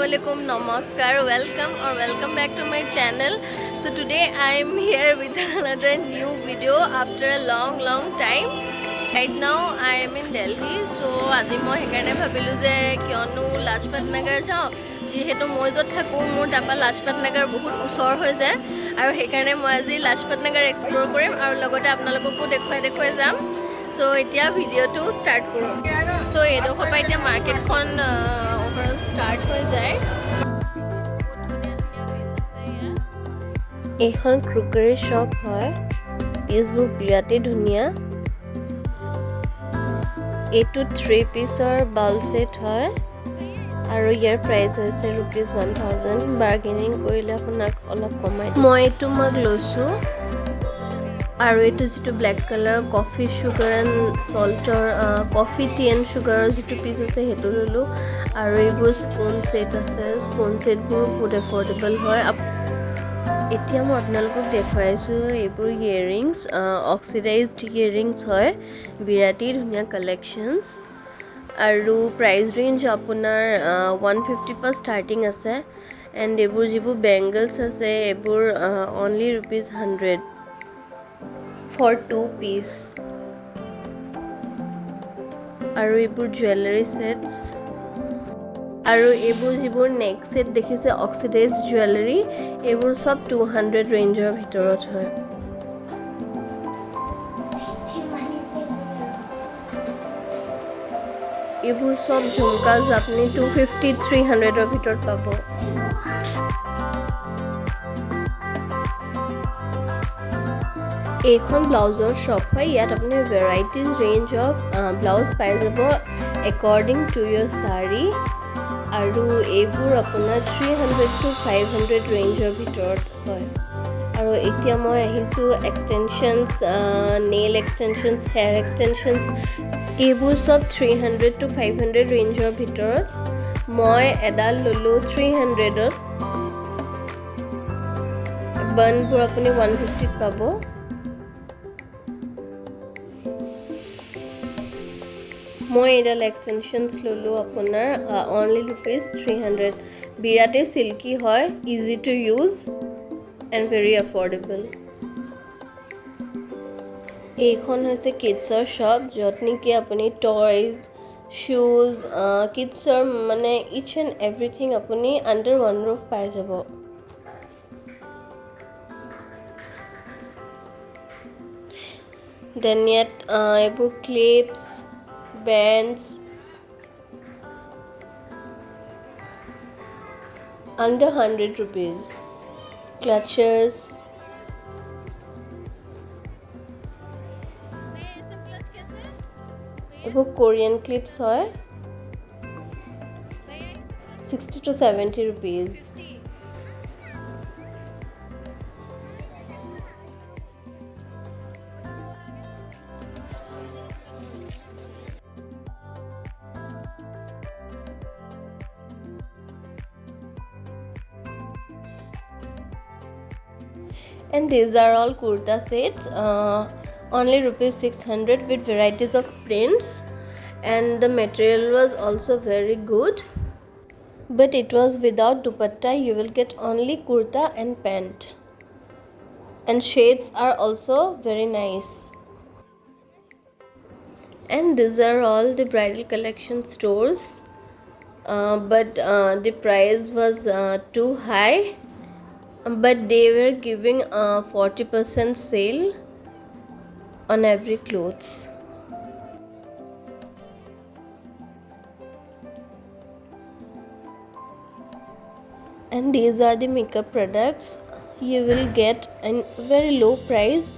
Assalamualaikum, Namaskar, welcome back to my channel. So today I am here with another new video after a long time. Right now I am in Delhi. So আজি মই হেকাৰণে ভাবিলো যে কিয়নো লাজপাট নগৰ যাও যেহেতু মই যত থাকো মোৰ তাপা লাজপাট নগৰ বহুত ওচৰ হৈ যায় আৰু হেকাৰণে মই আজি লাজপাট নগৰ এক্সপ্লোৰ কৰিম আৰু লগতে আপোনালোককো দেখুৱাই যাম। So এতিয়া ভিডিওটো স্টাৰ্ট কৰো। So এডোখৰ পৰা এতিয়া মাৰ্কেটখন ওভাৰঅল স্টাৰ্ট হৈ যায়। এইখন ক্ৰুকাৰী শ্বপ হয়, পিচবোৰ বিৰাটেই ধুনীয়া। এইটো 3 পিচৰ বাউল সেট হয় আৰু ইয়াৰ প্ৰাইস হৈছে ₹1000। বাৰ্গেনিং কৰিলে আপোনাক অলপ কমাই দিম। মই এইটো মগ লৈছো আৰু এইটো যেটো black colour coffee sugar and সল্টৰ কফি টি এণ্ড সুগাৰৰ যেটো পিস আছে হেতু ললো আৰু এইবোৰ স্পুন সেট আছে। স্পুন সেটবোৰ বহুত এফৰ্ডেবল হয়। এতিয়া মই আপোনালোকক দেখুৱাইছো এইবোৰ ইয়াৰিংছ অক্সিডাইজড ইয়াৰিংছ হয়, বিৰাটেই ধুনীয়া কালেকশনছ আৰু প্ৰাইস ৰেঞ্জ আপোনাৰ 150 পৰা ষ্টাৰ্টিং আছে এণ্ড এইবোৰ যিবোৰ বেংগলছ আছে এইবোৰ only ₹100 for 2 piece আৰু এইবোৰ জুৱেলাৰী সেটস আৰু এইবোৰ যিবোৰ নেক সেট দেখিছে অক্সিডাইজড জুৱেলাৰী এইবোৰ সব 200 ৰেঞ্জৰ ভিতৰত হয়। এইবোৰ সব ঝুমকাজ আপুনি 250-300 ৰ ভিতৰত পাব। এইখন ব্লাউজৰ শ্বপ হয়, ইয়াত আপুনি ভেৰাইটিজ ৰেঞ্জ অফ ব্লাউজ পাই যাব একৰ্ডিং টু ইয়োৰ সাৰি আৰু এইবোৰ আপোনাৰ 300 to 500 ৰেঞ্জৰ ভিতৰত হয়। আৰু এতিয়া মই আহিছো এক্সটেনশনছ নেইল এক্সটেনশনছ হেয়াৰ এক্সটেনশনছ এইবোৰ সব 300 to 500 ৰেঞ্জৰ ভিতৰত। মই এডাল ললো 300ত, বানবোৰ আপুনি 150 পাব। মই এডাল এক্সটেনশনছ ললো আপোনাৰ only ₹300। বিৰাটে সিল্কি হয়, easy to use and very affordable. এইখন হৈছে কিডছৰ শ্বপ য'ত নেকি আপুনি টয়জ শুজ কিডছৰ মানে ইচ এণ্ড এভৰিথিং আপুনি আণ্ডাৰ ওৱান ৰুফ পাই যাব। দেন ইয়াত এইবোৰ ক্লিপছ bands under ₹100, clutches এইবোৰ কোৰিয়ান ক্লিপছ হয় 60 to ₹70। And these are all kurta sets only ₹600 with varieties of prints and the material was also very good but it was without dupatta. You will get only kurta and pant and shades are also very nice. And these are all the bridal collection stores but the price was too high, but they were giving 40% sale on every clothes. And these are the makeup products you will get in very low price.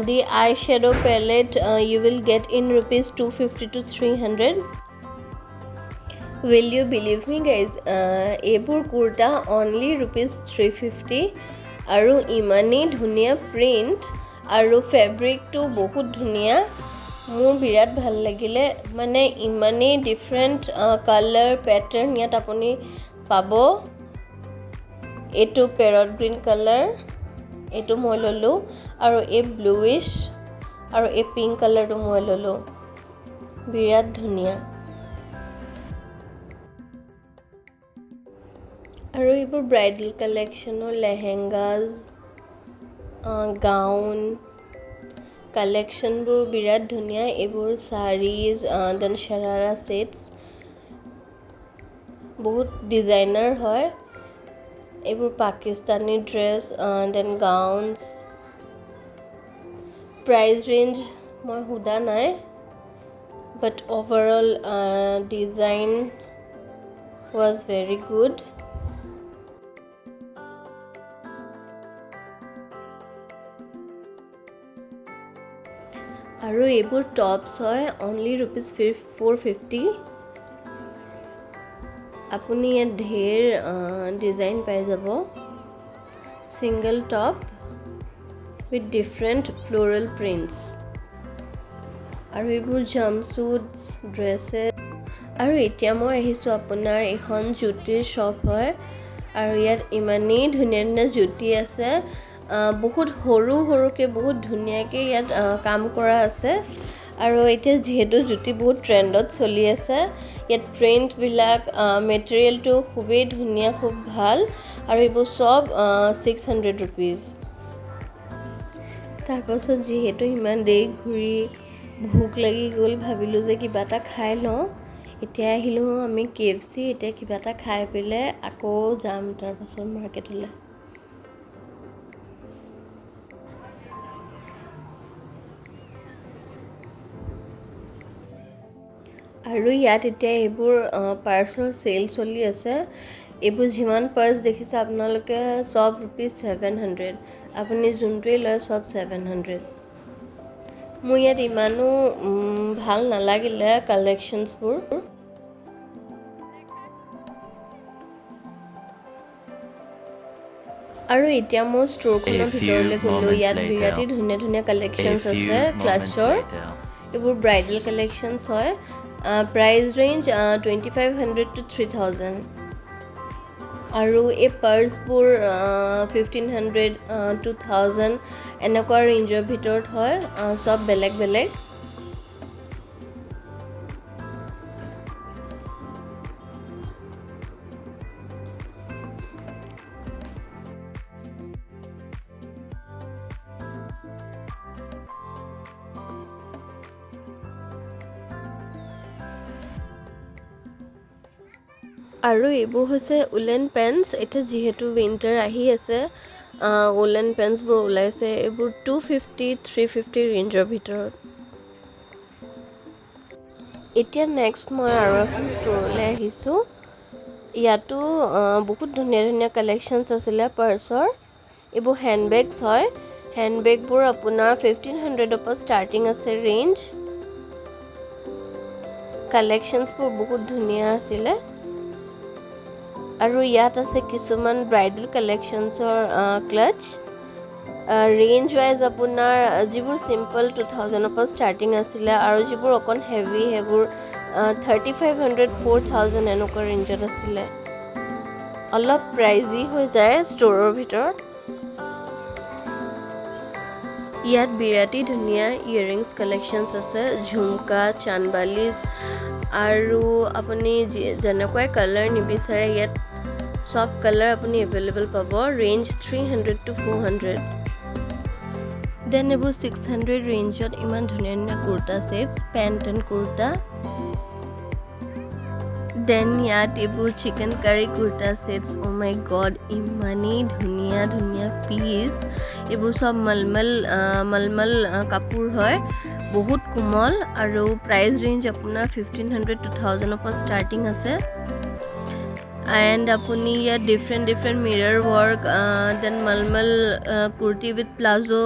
The eyeshadow palette you will get in ₹250 to 300. Will you believe me guys, এইবোৰ kurta only ₹350 আৰু ইমানেই ধুনীয়া print আৰু ফেব্ৰিকটো বহুত ধুনীয়া। মোৰ বিৰাট ভাল লাগিলে, মানে ইমানেই ডিফাৰেণ্ট কালাৰ প্যাটাৰ্ন ইয়াত আপুনি পাব। এইটো পেৰট গ্ৰীন কালাৰ এইটো মই ললো আৰু এই ব্লুইশ আৰু এই পিংক কালাৰটো মই ললো, বিৰাট ধুনীয়া। আৰু এইবোৰ ব্ৰাইডেল কালেকশ্যনৰ লেহেংগাজ গাউন কালেকশ্যনবোৰ বিৰাট ধুনীয়া এইবোৰ শাড়ীজ দেন শাৰাৰা ছেটছ বহুত ডিজাইনাৰ হয় এইবোৰ Pakistani dress then gowns price range মই সোধা নাই but overall design was very good আৰু এইবোৰ টপছ হয় only rupees 450 আপুনি ইয়াত ঢেৰ ডিজাইন পাই যাব single top with different floral prints আৰু এইবোৰ jumpsuits dresses আৰু এতিয়া মই আহিছোঁ আপোনাৰ এখন জুতিৰ শ্বপ হয় আৰু ইয়াত ইমানেই ধুনীয়া ধুনীয়া জুতি আছে বহুত সৰুকৈ বহুত ধুনীয়াকৈ ইয়াত কাম কৰা আছে আৰু এতিয়া যিহেতু জুতি বহুত ট্ৰেণ্ডত চলি আছে ইয়াত প্ৰিণ্টবিলাক মেটেৰিয়েলটো খুবেই ধুনীয়া খুব ভাল আৰু এইবোৰ চব 600 rupees তাৰপাছত যিহেতু ইমান দেৰি ঘূৰি ভোক লাগি গ'ল ভাবিলোঁ যে কিবা এটা খাই লওঁ এতিয়া আহিলোঁ আমি KFC এতিয়া কিবা এটা খাই পেলাই আকৌ যাম তাৰপাছত মাৰ্কেটলৈ আৰু ইয়াত এতিয়া এইবোৰ পাৰ্চৰ চেল চলি আছে এইবোৰ যিমান পাৰ্চ দেখিছে আপোনালোকে চব ₹700 আপুনি যোনটোৱে লয় চব 700 মোৰ ইয়াত ইমানো ভাল নালাগিলে কালেকশ্যনছবোৰ আৰু এতিয়া মই ষ্ট'ৰখনৰ ভিতৰলৈ গ'লোঁ ইয়াত বিৰাটেই ধুনীয়া ধুনীয়া কালেকশ্যনছ আছে ক্লাটছৰ এইবোৰ ব্ৰাইডেল কালেকশ্যনছ হয় প্ৰাইচ ৰেঞ্জ 2500 to 3000 আৰু এই পাৰ্চবোৰ 1500 2000 এনেকুৱা ৰেঞ্জৰ ভিতৰত হয় চব বেলেগ বেলেগ আৰু এইবোৰ হৈছে উলেন পেণ্টছ এতিয়া যিহেতু উইণ্টাৰ আহি আছে উলেন পেণ্টছবোৰ ওলাইছে এইবোৰ 250 350 ৰেঞ্জৰ ভিতৰত এতিয়া নেক্সট মই আৰু এখন ষ্ট'ৰলৈ আহিছোঁ ইয়াতো বহুত ধুনীয়া ধুনীয়া কালেকশ্যনছ আছিলে পাৰ্চৰ এইবোৰ হেণ্ডবেগছ হয় হেণ্ডবেগবোৰ আপোনাৰ 1500ৰ পৰা ষ্টাৰ্টিং আছে ৰেঞ্জ কালেকশ্যনছবোৰ বহুত ধুনীয়া আছিলে আৰু ইয়াত আছে কিছুমান ব্ৰাইডেল কালেকশ্যনছৰ ক্লাটছ ৰেঞ্জ ৱাইজ আপোনাৰ যিবোৰ চিম্পল 2000ৰ পৰা ষ্টাৰ্টিং আছিলে আৰু যিবোৰ অকণ হেভি সেইবোৰ 3500 4000 এনেকুৱা ৰেঞ্জত আছিলে অলপ প্ৰাইজি হৈ যায় ষ্ট'ৰৰ ভিতৰত ইয়াত বিৰাটেই ধুনীয়া ইয়েৰিংছ কালেকশ্যনছ আছে ঝুমকা চানবালিজ আৰু আপুনি যেনেকুৱাই কালাৰ নিবিচাৰে ইয়াত সব কালাৰ আপুনি এভেইলেবল পাব ৰেঞ্জ 300 to 400 দেন এইবোৰ 600 ৰেঞ্জত ইমান ধুনীয়া ধুনীয়া kurta sets pant and kurta then ইয়াত এইবোৰ chikankari kurta sets oh' my god ইমানেই ধুনীয়া ধুনীয়া পিচ এইবোৰ সব মলমল কাপোৰ হয় বহুত কোমল আৰু প্ৰাইচ ৰেঞ্জ আপোনাৰ 1500 2000ৰ পৰা ষ্টাৰ্টিং আছে এণ্ড আপুনি ইয়াত different mirror work then mulmul kurti with palazzo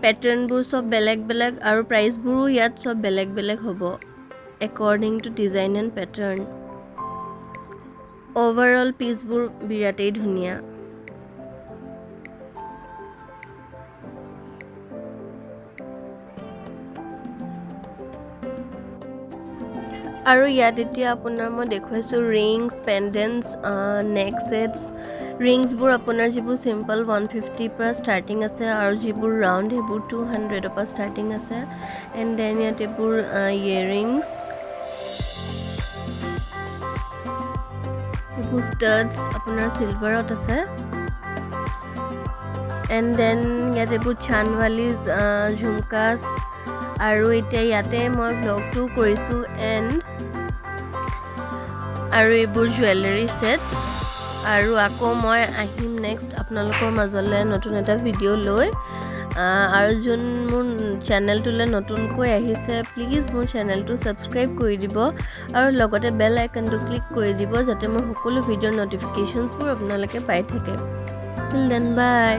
পেটাৰ্ণবোৰ সব বেলেগ বেলেগ আৰু প্ৰাইচবোৰো ইয়াত সব বেলেগ বেলেগ হ'ব according to design and pattern overall পিচবোৰ বিৰাটেই ধুনীয়া আৰু ইয়াত এতিয়া আপোনাৰ মই দেখুৱাইছোঁ ৰিংছ পেণ্ডেণ্টছ নেক ছেটছ ৰিংছবোৰ আপোনাৰ যিবোৰ চিম্পল 150 পৰা ষ্টাৰ্টিং আছে আৰু যিবোৰ ৰাউণ্ড সেইবোৰ 200ৰ পৰা ষ্টাৰ্টিং আছে এণ্ড দেন ইয়াত এইবোৰ ইয়েৰিংছ এইবোৰ ষ্টাডছ আপোনাৰ চিলভাৰত আছে এণ্ড দেন ইয়াত এইবোৰ চানৱালিজ ঝুমকাছ আৰু এতিয়া ইয়াতে মই ব্লগটো কৰিছোঁ এণ্ড আৰু এইবোৰ জুৱেলাৰী ছেটছ আৰু আকৌ মই আহিম নেক্সট আপোনালোকৰ মাজলৈ নতুন এটা ভিডিঅ' লৈ আৰু যোন মোৰ চেনেলটোলৈ নতুনকৈ আহিছে প্লিজ মোৰ চেনেলটো ছাবস্ক্ৰাইব কৰি দিব আৰু লগতে বেল আইকনটো ক্লিক কৰি দিব যাতে মোৰ সকলো ভিডিঅ'ৰ ন'টিফিকেশ্যনছবোৰ আপোনালোকে পাই থাকে টিল দেন বাই